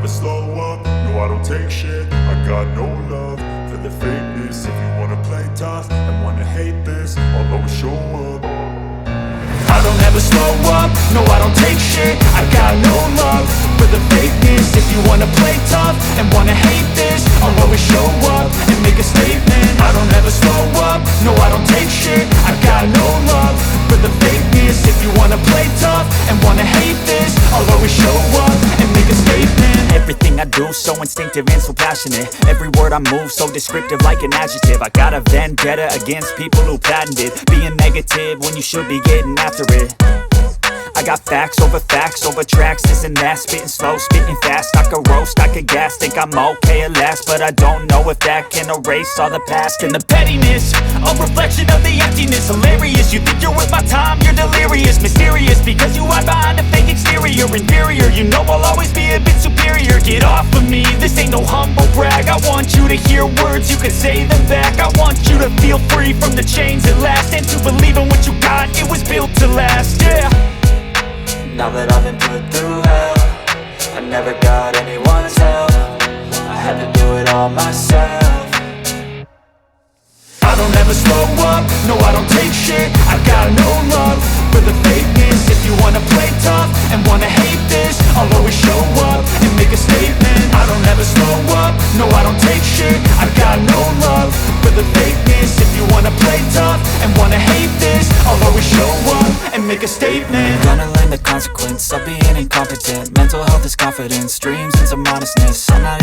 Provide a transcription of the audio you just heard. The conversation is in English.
slow up, no I don't take shit. I got no love for the fakeness. If you wanna play tough and wanna hate this, I'll always show up. I don't ever slow up, no I don't take shit. I got no love for the fakeness. If you wanna play tough and wanna hate this, I'll always show up and make a statement. I don't ever slow up, no I don't take shit. I got no love for the fakeness. If you wanna play tough and wanna hate this, I'll always show up and make a statement. Everything I do so instinctive and so passionate. Every word I move so descriptive like an adjective. I got a vendetta against people who patented being negative when you should be getting after it. I got facts over tracks, this and that. Spitting slow, spitting fast, I could roast, I could gas. Think I'm okay at last, but I don't know if that can erase all the past. And the pettiness, a reflection of the emptiness. Hilarious, you think you're worth my time, you're delirious. Mysterious, because you hide behind a fake exterior. Inferior, you know I'll always be a bit superior. Get off of me, this ain't no humble brag. I want you to hear words, you can say them back. I want you to feel free from the chains at last, and to believe in what you got, it was built to last, yeah. Now that I've been put through hell, I never got anyone's help. I had to do it all myself. I don't ever slow up, no I don't take shit. I got no love for the fakeness. If you wanna play tough and wanna hate this, I'll always show up and make a statement. I don't ever slow up, no I don't take shit. I got no love for the fakeness. If you wanna play tough and wanna hate this, I'll always show up and make a statement. Gonna learn the consequence of being incompetent. Mental health is confidence, dreams and some honestness. I'm not